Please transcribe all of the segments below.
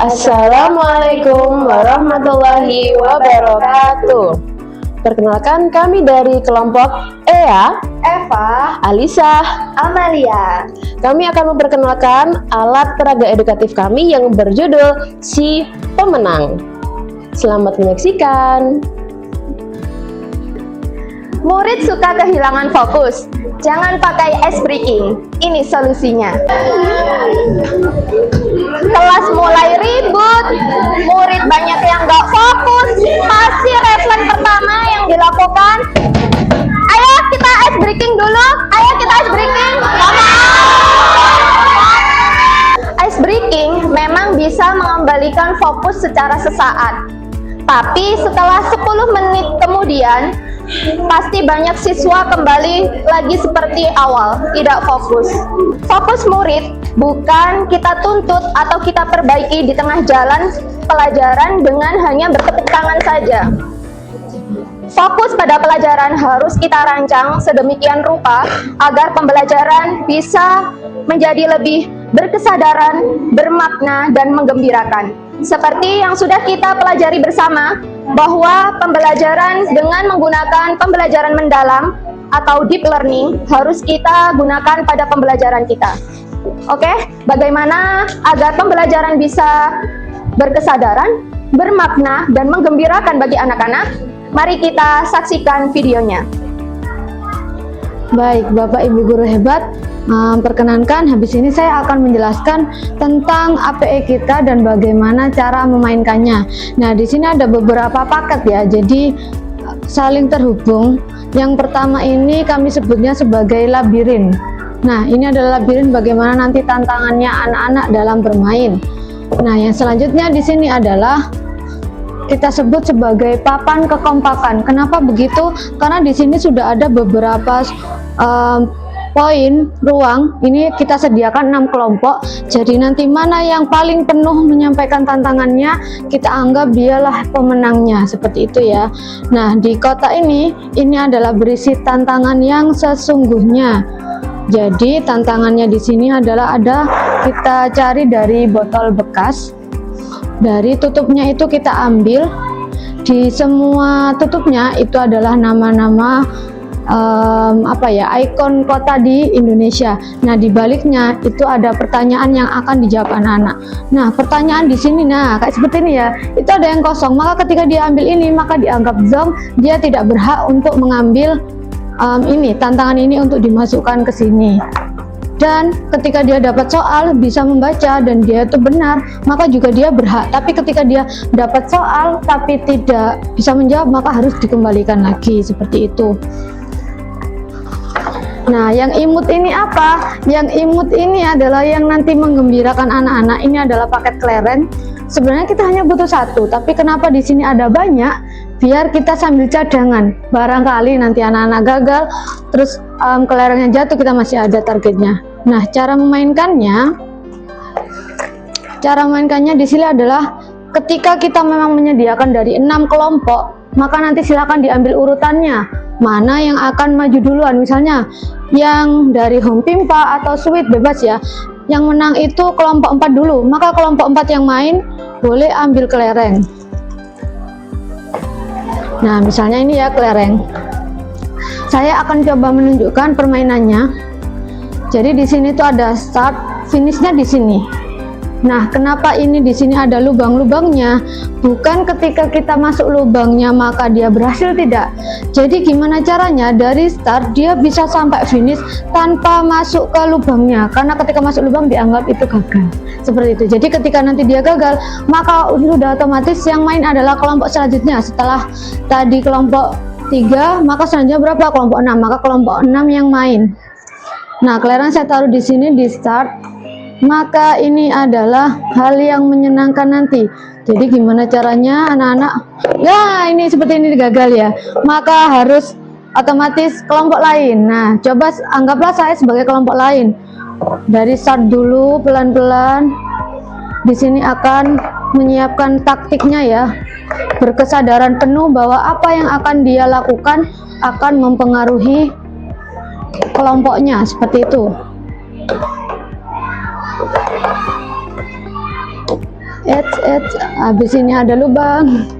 Assalamualaikum warahmatullahi wabarakatuh. Perkenalkan, kami dari kelompok Ea, Eva, Alisa, Amalia. Kami akan memperkenalkan alat peraga edukatif kami yang berjudul Si Pemenang. Selamat menyaksikan. Murid suka kehilangan fokus. Jangan pakai ice breaking. Ini solusinya. Kelas mulai ribut, murid banyak yang gak fokus. Pasti refleks pertama yang dilakukan, ayo kita ice breaking dulu. Ayo kita ice breaking. Ice breaking memang bisa mengembalikan fokus secara sesaat. Tapi setelah 10 menit kemudian, pasti banyak siswa kembali lagi seperti awal, tidak fokus. Fokus murid bukan kita tuntut atau kita perbaiki di tengah jalan pelajaran dengan hanya bertepuk tangan saja. Fokus pada pelajaran harus kita rancang sedemikian rupa agar pembelajaran bisa menjadi lebih berkesadaran, bermakna, dan menggembirakan. Seperti yang sudah kita pelajari bersama, bahwa pembelajaran dengan menggunakan pembelajaran mendalam atau deep learning harus kita gunakan pada pembelajaran kita. Oke, bagaimana agar pembelajaran bisa berkesadaran, bermakna, dan menggembirakan bagi anak-anak? Mari kita saksikan videonya. Baik, Bapak Ibu Guru hebat, perkenankan habis ini saya akan menjelaskan tentang APE kita dan bagaimana cara memainkannya. Nah, di sini ada beberapa paket ya, jadi saling terhubung. Yang pertama ini kami sebutnya sebagai labirin. Nah, ini adalah labirin bagaimana nanti tantangannya anak-anak dalam bermain. Nah, yang selanjutnya di sini adalah kita sebut sebagai papan kekompakan. Kenapa begitu? Karena di sini sudah ada beberapa poin ruang. Ini kita sediakan 6 kelompok. Jadi nanti mana yang paling penuh menyampaikan tantangannya, kita anggap dialah pemenangnya, seperti itu ya. Nah, di kotak ini adalah berisi tantangan yang sesungguhnya. Jadi tantangannya di sini adalah kita cari dari botol bekas. Dari tutupnya itu kita ambil, di semua tutupnya itu adalah nama-nama ikon kota di Indonesia. Nah, di baliknya itu ada pertanyaan yang akan dijawab anak-anak. Nah, pertanyaan di sini kayak seperti ini ya. Itu ada yang kosong, maka ketika dia ambil ini maka dianggap zonk, dia tidak berhak untuk mengambil tantangan ini untuk dimasukkan ke sini. Dan ketika dia dapat soal bisa membaca dan dia itu benar, maka juga dia berhak. Tapi ketika dia dapat soal tapi tidak bisa menjawab, maka harus dikembalikan lagi, seperti itu. Nah, yang imut ini apa? Yang imut ini adalah yang nanti menggembirakan anak-anak. Ini adalah paket kelereng. Sebenarnya kita hanya butuh 1, tapi kenapa di sini ada banyak? Biar kita sambil cadangan. Barangkali nanti anak-anak gagal, terus kelerengnya jatuh, kita masih ada targetnya. Nah, cara memainkannya di sini adalah ketika kita memang menyediakan dari 6 kelompok, maka nanti silakan diambil urutannya. Mana yang akan maju duluan, misalnya yang dari home pimpa atau sweet, bebas ya. Yang menang itu kelompok 4 dulu, maka kelompok 4 yang main boleh ambil kelereng. Nah, misalnya ini ya kelereng. Saya akan coba menunjukkan permainannya. Jadi di sini tuh ada start, finishnya di sini. Nah, kenapa ini di sini ada lubang-lubangnya? Bukan ketika kita masuk lubangnya maka dia berhasil, tidak. Jadi gimana caranya dari start dia bisa sampai finish tanpa masuk ke lubangnya? Karena ketika masuk lubang dianggap itu gagal. Seperti itu. Jadi ketika nanti dia gagal, maka sudah otomatis yang main adalah kelompok selanjutnya. Setelah tadi kelompok 3, maka selanjutnya berapa? Kelompok 6. Maka kelompok 6 yang main. Nah, kelereng saya taruh di sini di start. Maka ini adalah hal yang menyenangkan nanti. Jadi gimana caranya anak-anak? Ya, ini seperti ini gagal ya. Maka harus otomatis kelompok lain. Nah, coba anggaplah saya sebagai kelompok lain. Dari start dulu pelan-pelan. Di sini akan menyiapkan taktiknya ya. Berkesadaran penuh bahwa apa yang akan dia lakukan akan mempengaruhi kelompoknya, seperti itu. Habis ini ada lubang.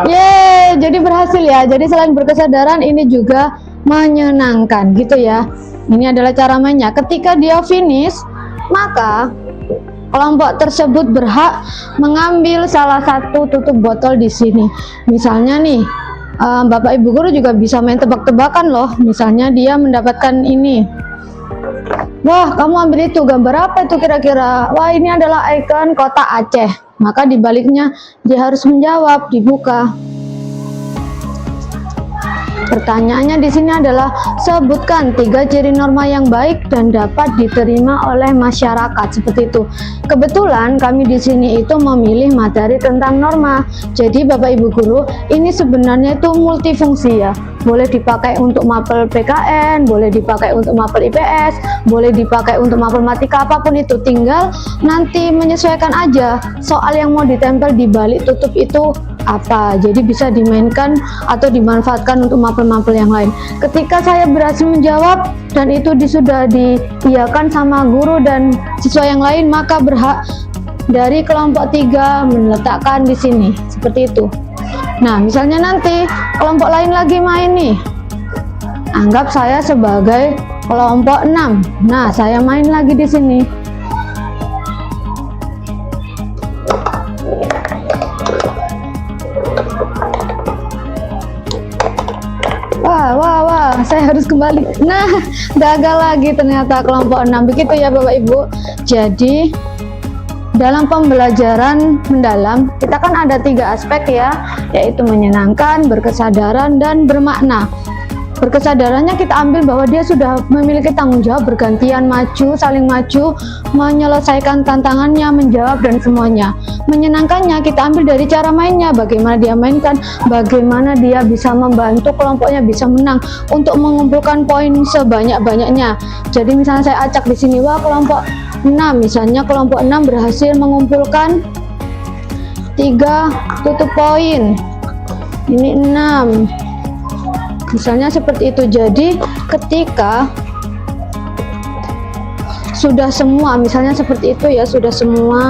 Yeay, jadi berhasil ya. Jadi selain berkesadaran, ini juga menyenangkan gitu ya. Ini adalah cara mainnya. Ketika dia finish, maka kelompok tersebut berhak mengambil salah satu tutup botol di sini. Misalnya nih, Bapak Ibu guru juga bisa main tebak-tebakan loh. Misalnya dia mendapatkan ini. Wah, kamu ambil itu, gambar apa itu kira-kira? Wah, ini adalah ikon kota Aceh. Maka di baliknya dia harus menjawab, dibuka. Pertanyaannya di sini adalah sebutkan 3 ciri norma yang baik dan dapat diterima oleh masyarakat, seperti itu. Kebetulan kami di sini itu memilih materi tentang norma. Jadi Bapak Ibu guru, ini sebenarnya itu multifungsi ya. Boleh dipakai untuk mapel PKN, boleh dipakai untuk mapel IPS, boleh dipakai untuk mapel matika, apapun itu. Tinggal nanti menyesuaikan aja soal yang mau ditempel di balik tutup itu apa. Jadi bisa dimainkan atau dimanfaatkan untuk mapel-mapel yang lain. Ketika saya berhasil menjawab dan itu sudah diiyakan sama guru dan siswa yang lain, maka berhak dari kelompok 3 meletakkan di sini seperti itu. Nah, misalnya nanti kelompok lain lagi main nih, anggap saya sebagai kelompok 6. Nah, saya main lagi di sini. Wah, saya harus kembali. Nah, gagal lagi ternyata kelompok 6. Begitu ya Bapak Ibu. Jadi dalam pembelajaran mendalam, kita kan ada 3 aspek ya, yaitu menyenangkan, berkesadaran, dan bermakna. Berkesadarannya kita ambil bahwa dia sudah memiliki tanggung jawab, bergantian maju, saling maju, menyelesaikan tantangannya, menjawab, dan semuanya. Menyenangkannya kita ambil dari cara mainnya, bagaimana dia mainkan, bagaimana dia bisa membantu kelompoknya bisa menang untuk mengumpulkan poin sebanyak-banyaknya. Jadi misalnya saya acak di sini, wah kelompok 6, misalnya kelompok 6 berhasil mengumpulkan 3 tutup poin. Ini 6. Misalnya seperti itu. Jadi ketika sudah semua, misalnya seperti itu ya, sudah semua,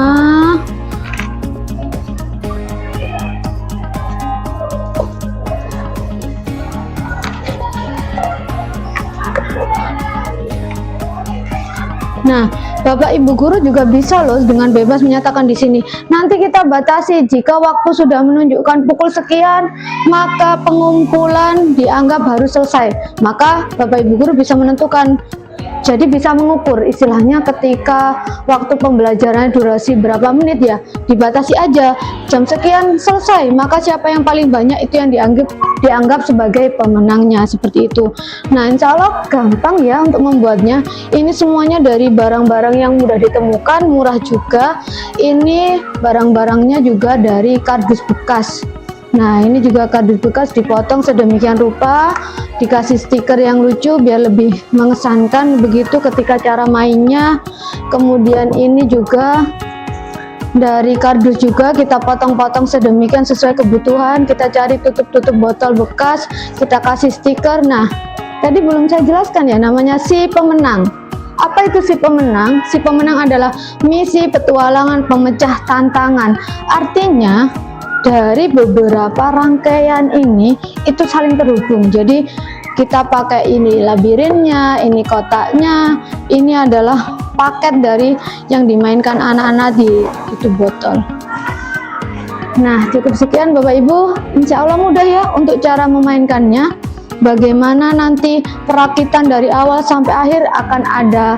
nah Bapak Ibu guru juga bisa loh dengan bebas menyatakan di sini. Nanti kita batasi, jika waktu sudah menunjukkan pukul sekian, maka pengumpulan dianggap harus selesai. Maka Bapak Ibu guru bisa menentukan. Jadi bisa mengukur, istilahnya ketika waktu pembelajaran durasi berapa menit ya, dibatasi aja, jam sekian selesai, maka siapa yang paling banyak itu yang dianggap sebagai pemenangnya, seperti itu. Nah, insya Allah gampang ya untuk membuatnya. Ini semuanya dari barang-barang yang mudah ditemukan, murah juga. Ini barang-barangnya juga dari kardus bekas. Nah, ini juga kardus bekas dipotong sedemikian rupa, dikasih stiker yang lucu biar lebih mengesankan begitu ketika cara mainnya. Kemudian ini juga dari kardus juga kita potong-potong sedemikian sesuai kebutuhan. Kita cari tutup-tutup botol bekas, kita kasih stiker. Nah, tadi belum saya jelaskan ya, namanya si pemenang. Apa itu si pemenang? Si pemenang adalah misi petualangan pemecah tantangan. Artinya dari beberapa rangkaian ini itu saling terhubung. Jadi kita pakai ini labirinnya, ini kotaknya, ini adalah paket dari yang dimainkan anak-anak di tutup botol. Nah, cukup sekian Bapak Ibu. Insya Allah mudah ya untuk cara memainkannya. Bagaimana nanti perakitan dari awal sampai akhir akan ada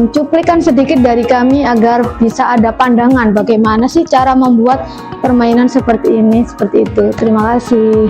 cuplikan sedikit dari kami agar bisa ada pandangan bagaimana sih cara membuat permainan seperti ini, seperti itu. Terima kasih.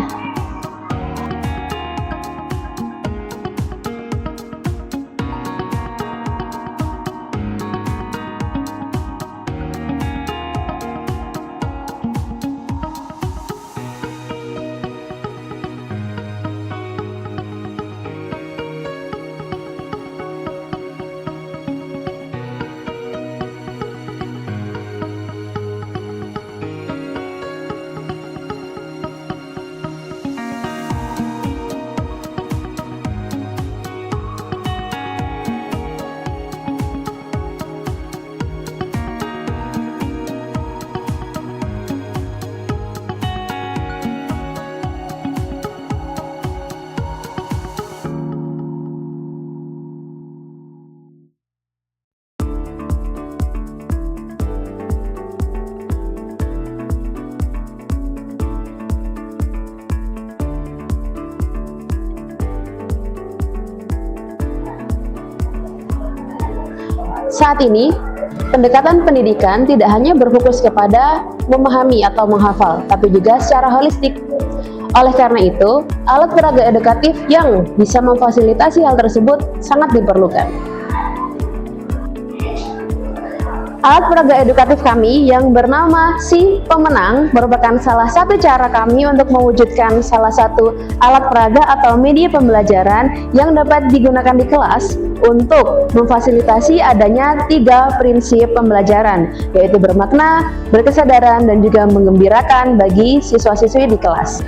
Saat ini, pendekatan pendidikan tidak hanya berfokus kepada memahami atau menghafal, tapi juga secara holistik. Oleh karena itu, alat peraga edukatif yang bisa memfasilitasi hal tersebut sangat diperlukan. Alat peraga edukatif kami yang bernama Si Pemenang merupakan salah satu cara kami untuk mewujudkan salah satu alat peraga atau media pembelajaran yang dapat digunakan di kelas untuk memfasilitasi adanya 3 prinsip pembelajaran, yaitu bermakna, berkesadaran, dan juga menggembirakan bagi siswa-siswi di kelas.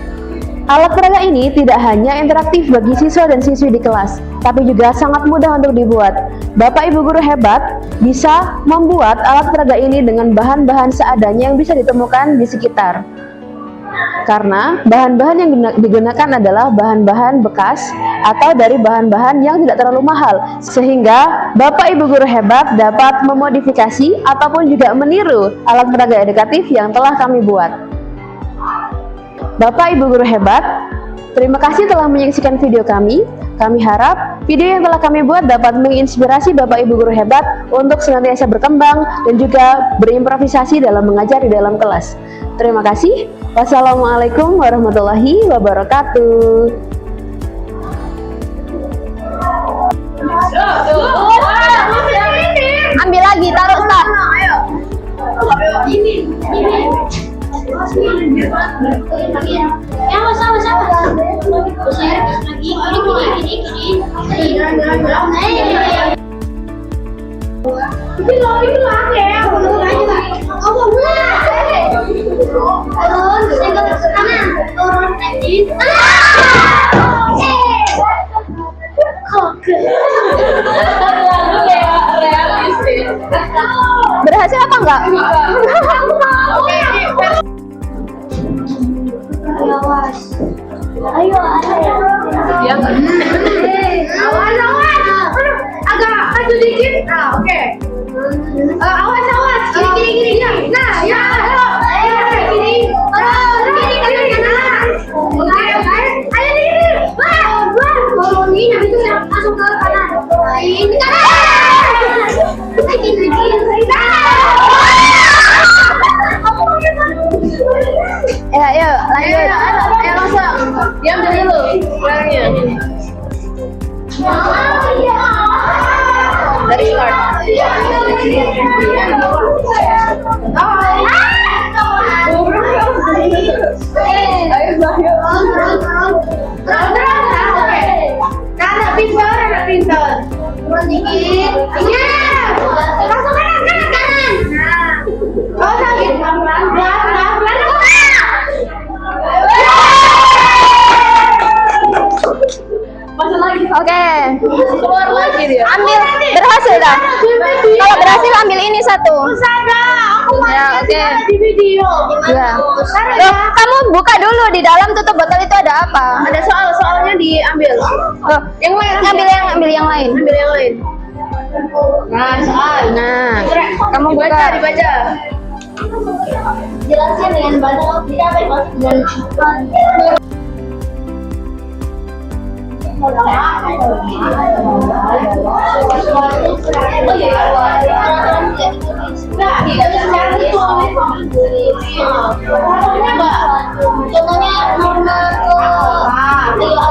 Alat peraga ini tidak hanya interaktif bagi siswa dan siswi di kelas, tapi juga sangat mudah untuk dibuat. Bapak Ibu guru hebat bisa membuat alat peraga ini dengan bahan-bahan seadanya yang bisa ditemukan di sekitar. Karena bahan-bahan yang digunakan adalah bahan-bahan bekas atau dari bahan-bahan yang tidak terlalu mahal, sehingga Bapak Ibu guru hebat dapat memodifikasi ataupun juga meniru alat peraga edukatif yang telah kami buat. Bapak Ibu guru hebat, terima kasih telah menyaksikan video kami. Kami harap video yang telah kami buat dapat menginspirasi Bapak Ibu guru hebat untuk senantiasa berkembang dan juga berimprovisasi dalam mengajar di dalam kelas. Terima kasih. Wassalamualaikum warahmatullahi wabarakatuh. Ambil lagi, taruh start. Berhasil apa enggak? Ayo, awas. Agak maju dikit. Oke. Awas. Gini. Nah, ya. Gini. Kiri kanan. Oke. Ayo dikit. Ini habis itu masuk ke kanan. Ini kanan. Lagi. Ayo, lanjut. Ayo langsung. Diambil dulu barangnya. Dari start. Anak pintar. Turun dikit. Langsung kanan. Oh, sakit. Pelan. Oke. Keluar lagi dia. Ambil. Berhasil dah. Kalau berhasil ambil ini satu. Ya, oke. Di video. Ya. Loh, kamu buka dulu di dalam tutup botol itu ada apa? Ada soalnya diambil. Loh, yang lain ambil yang lain. Ambil yang lain. Nah, soal. Nah, kamu buka. Dibaca. Jelaskan dengan bahasa tidak dan contohnya norma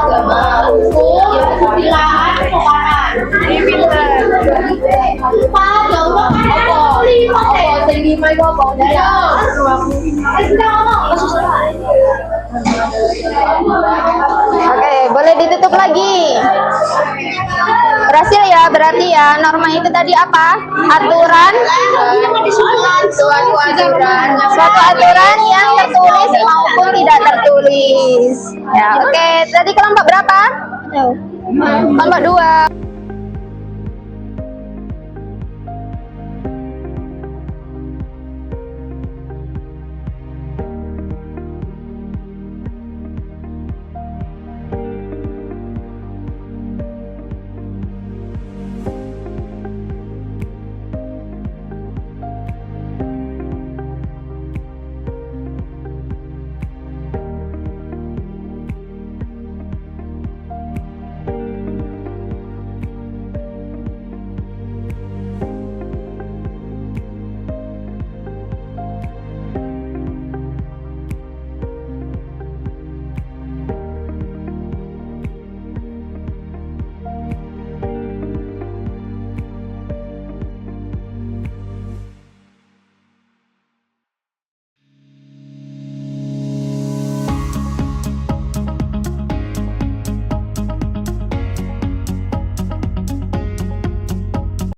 agama, kebilaan, sopanan. Ini pinter. Oke, boleh ditutup lagi. Berhasil ya, berarti ya. Norma itu tadi apa? Aturan. Suatu aturan yang tertulis maupun tidak tertulis. Ya, oke. Tadi kelompok berapa? Kelompok 2.